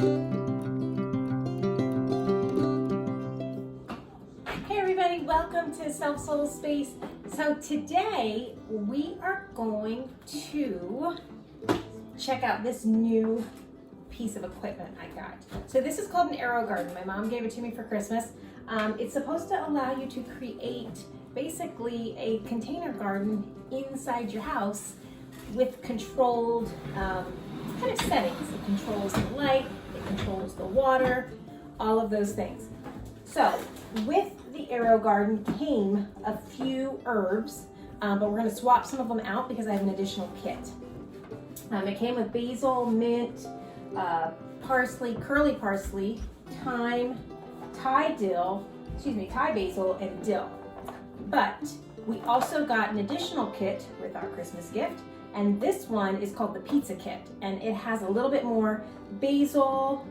Hey everybody, welcome to Self Soul Space. So today we are going to check out this new piece of equipment I got. So this is called an AeroGarden. My mom gave it to me for Christmas. It's supposed to allow you to create basically a container garden inside your house with controlled kind of settings. It controls the light, it controls the water, all of those things. So with the AeroGarden came a few herbs, but we're going to swap some of them out because I have an additional kit. It came with basil, mint, parsley, curly parsley, thyme, Thai basil, and dill. But we also got an additional kit with our Christmas gift, and this one is called the pizza kit, and it has a little bit more basil,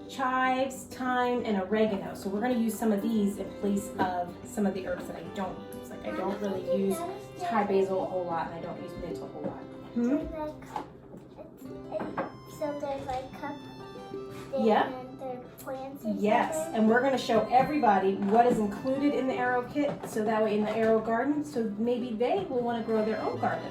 chives, thyme, and oregano. So we're going to use some of these in place of some of the herbs that I don't use. Like I don't really use Thai basil a whole lot, and I don't use mint a whole lot. So there's like cup. Yep. And there's plants and Yes, stuff. and we're going to show everybody what is included in the Aero kit, so that way in the AeroGarden, so maybe they will want to grow their own garden.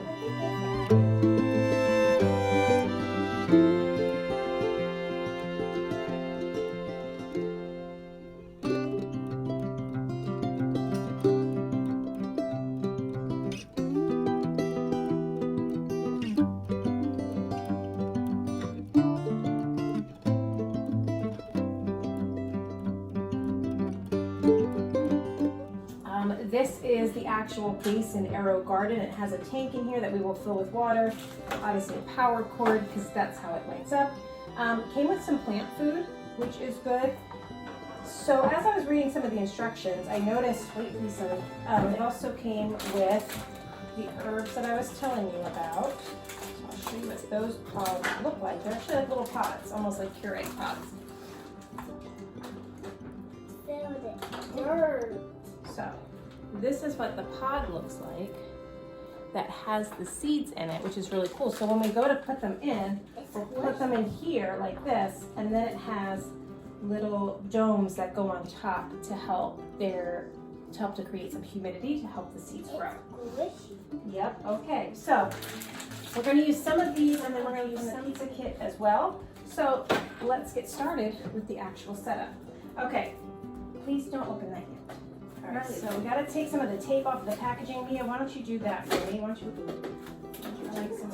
This is the actual base in AeroGarden. It has a tank in here that we will fill with water, obviously a power cord because that's how it lights up. Came with some plant food, which is good. So as I was reading some of the instructions, I noticed, wait Lisa, it also came with the herbs that I was telling you about. So I'll show you what those pods look like. They're actually like little pods, almost like Keurig pods. So this is what the pod looks like that has the seeds in it, which is really cool. So when we go to put them in, we'll put them in here like this, and then it has little domes that go on top to help to create some humidity to help the seeds grow. Yep, okay, so we're going to use some of these, and then we're going to use the pizza kit as well. So let's get started with the actual setup. Okay, please don't open that yet. All right, so we got to take some of the tape off the packaging. Mia, why don't you do that for me? Why don't you take some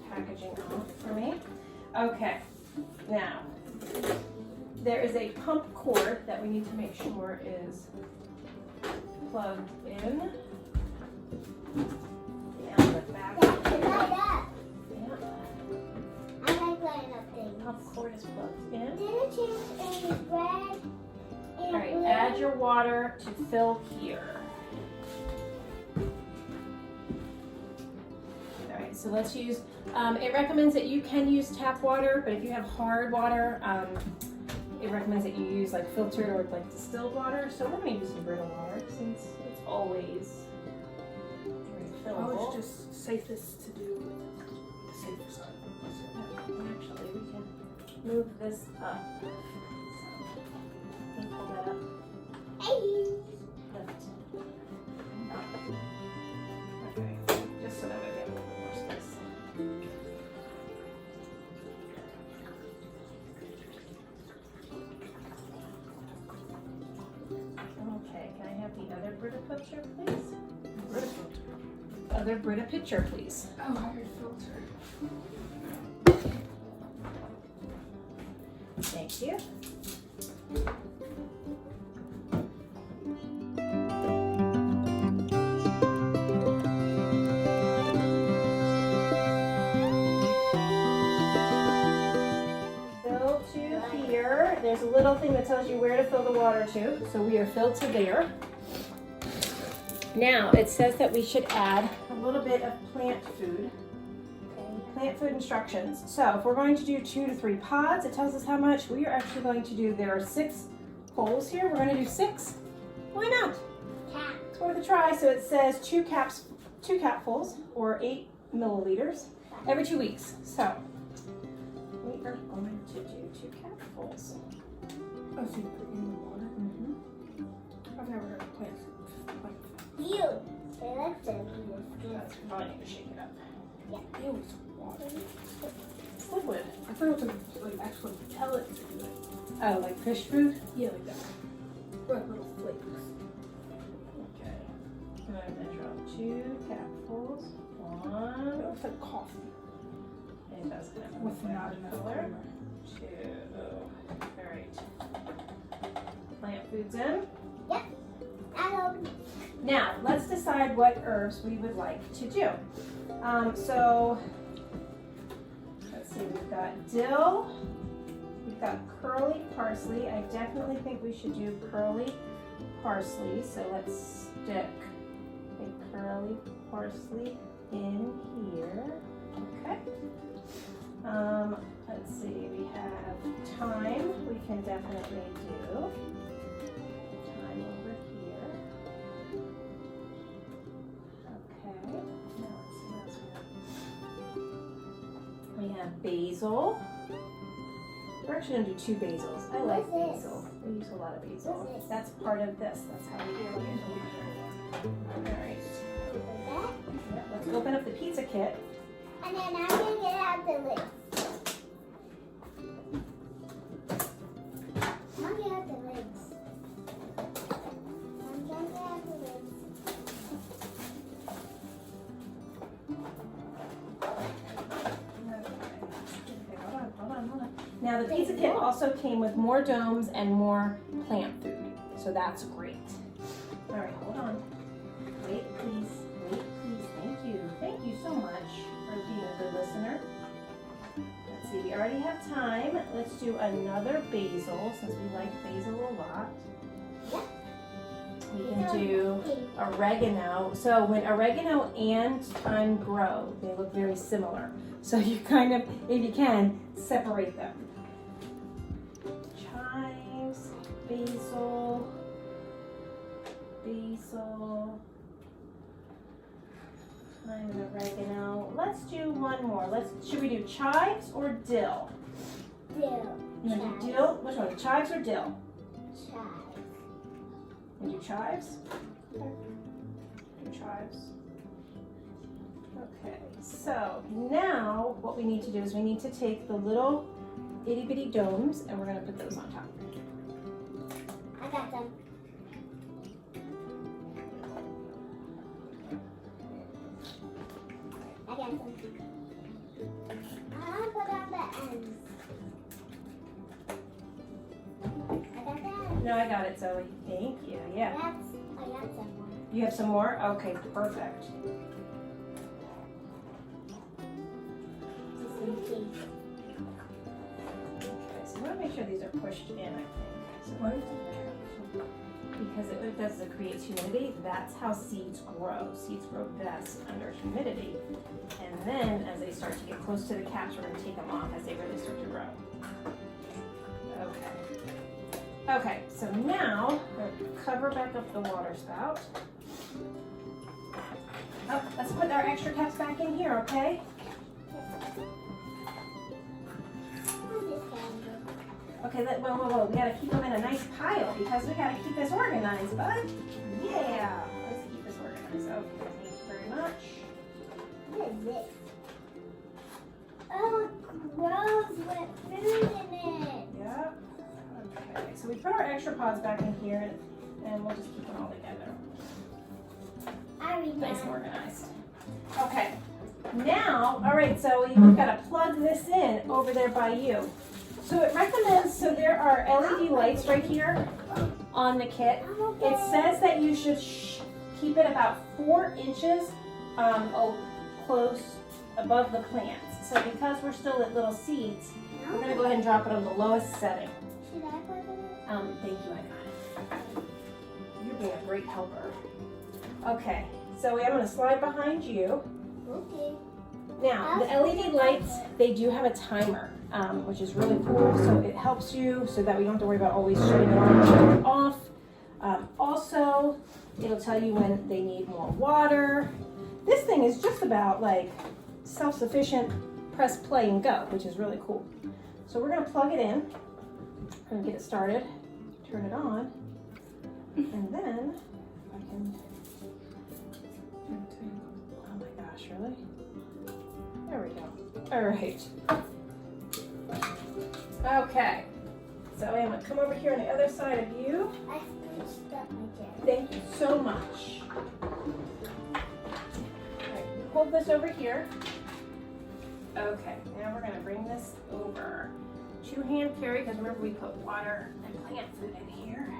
packaging off for me? Okay, now there is a pump cord that we need to make sure is plugged in. Down the back. I like lighting up things. Pump cord is plugged in. Did it change any red? All right, add your water to fill here. All right, so let's use, it recommends that you can use tap water, but if you have hard water, it recommends that you use like filtered or like distilled water. So we're gonna use some Brita water since it's always refillable. Oh, it's just safest to do the safer side. Actually, we can move this up. Pull that up. Hey. Lift. Up. Okay, just so that way we have a little bit more space. Okay, can I have the other Brita pitcher, please? Brita filter. Other Brita pitcher, please. Oh, I heard filter. Thank you. Fill to here. There's a little thing that tells you where to fill the water to. So we are filled to there. Now it says that we should add a little bit of plant food. Plant food instructions. So if we're going to do 2 to 3 pods, it tells us how much. We are actually going to do, there are 6 holes here. We're going to do 6. Why not? Let's go with a try. So it says 2 capfuls or 8 milliliters every 2 weeks. So we are going to do 2 capfuls. Oh, so you put it in the water? Mm-hmm. I've never heard of plants. You. They like to be That's probably need to shake it up. It was water. It's liquid. I thought it was like actual pellets to do it. Oh, like fish food? Yeah, like that. Or like little flakes. Okay. I'm going to measure out 2 capfuls. It 1. looks like coffee It does kind of with not enough color. creamer. 2. Alright. Plant foods in. Adam. Now, let's decide what herbs we would like to do. So, let's see, we've got dill, we've got curly parsley. I definitely think we should do curly parsley, so let's stick a curly parsley in here. Okay. Let's see, we have thyme, we can definitely do. Thyme over here. Okay, now let's see what else we have. We have basil. We're actually going to do 2 basils. I like What is basil. We use a lot of What basil. is this? That's part of this. That's how we do it. Alright. Yep, let's open up the pizza kit. And then I'm gonna get out the lid. I'm gonna get out the lids. I'm gonna get out the lids. Hold on. Now the pizza kit also came with more domes and more plant food, so that's great. All right, hold on. Wait, please. Thank you so much for being a good listener. Let's see, we already have thyme. Let's do another basil since we like basil a lot. We can do oregano. So when oregano and thyme grow, they look very similar. So you kind of, if you can, separate them. Chives, basil, thyme and oregano. Let's do one more. Should we do chives or dill? Dill. You want to do dill? Which one? Chives or dill? Chives. You do chives? Okay. Do chives. Okay, so now what we need to do is we need to take the little itty bitty domes and we're going to put those on top. I got them. I got them. I put on the ends. I got that. No, I got it, Zoe. Thank you. Yeah. I got some more. You have some more? Okay, perfect. Okay, so I want to make sure these are pushed in, I think. So Why is it? because it does it creates humidity. That's how seeds grow. Seeds grow best under humidity. And then as they start to get close to the caps, we're going to take them off as they really start to grow. Okay. Okay, so now we're going to cover back up the water spout. Oh, let's put our extra caps back in here, okay? Okay, whoa. We gotta keep them in a nice pile because we gotta keep this organized, bud. Yeah, let's keep this organized. Okay, thank you very much. What is this? Oh, gross with food in it. Yep. Okay, so we put our extra pods back in here and we'll just keep them all together. I read Nice that. and organized. Okay, now, all right, so we've gotta plug this in over there by you. So it recommends, so there are LED lights right here on the kit. It says that you should keep it about 4 inches close above the plants. So because we're still at little seeds, we're going to go ahead and drop it on the lowest setting. Should I plug it in? Thank you, I got it. You're being a great helper. Okay, so I'm going to slide behind you. Okay. Now, the LED lights, they do have a timer, which is really cool. So it helps you so that we don't have to worry about always shutting it on and shutting it off. Also, it'll tell you when they need more water. This thing is just about like self-sufficient press play and go, which is really cool. So we're gonna plug it in and get it started, turn it on, and then I can, oh my gosh, really? There we go. All right. Okay, so I'm gonna come over here on the other side of you. I pushed up my chair. Thank you so much. All right, hold this over here. Okay, now we're gonna bring this over. Two-hand carry, because remember we put water and plant food in here.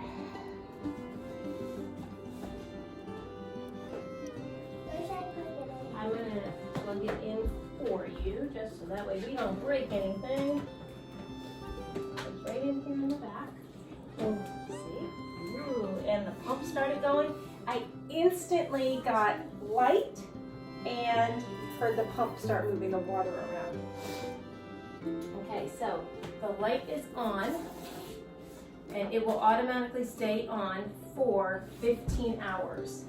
Where should I put it in? I'm gonna plug it in for you, just so that way we don't break anything. It's right in here in the back. Oh, see? Ooh, and the pump started going. I instantly got light and heard the pump start moving the water around. Okay, so the light is on, and it will automatically stay on for 15 hours.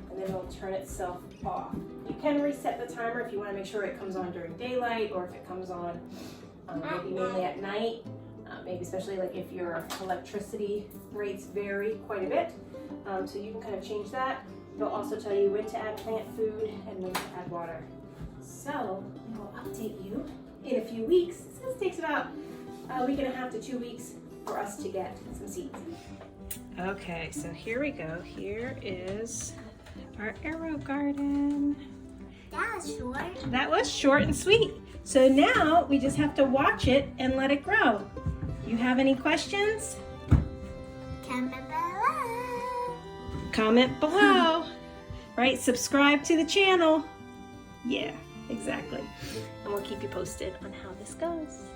And then it'll turn itself off. You can reset the timer if you want to make sure it comes on during daylight, or if it comes on maybe mainly at night, maybe especially like if your electricity rates vary quite a bit. So you can kind of change that. It'll also tell you when to add plant food and when to add water. So I will update you in a few weeks. This takes about a week and a half to 2 weeks for us to get some seeds. Okay, so here we go. Here is our AeroGarden. That was short. That was short and sweet. So now we just have to watch it and let it grow. You have any questions? Comment below. Comment below. Right, subscribe to the channel. Yeah, exactly. And we'll keep you posted on how this goes.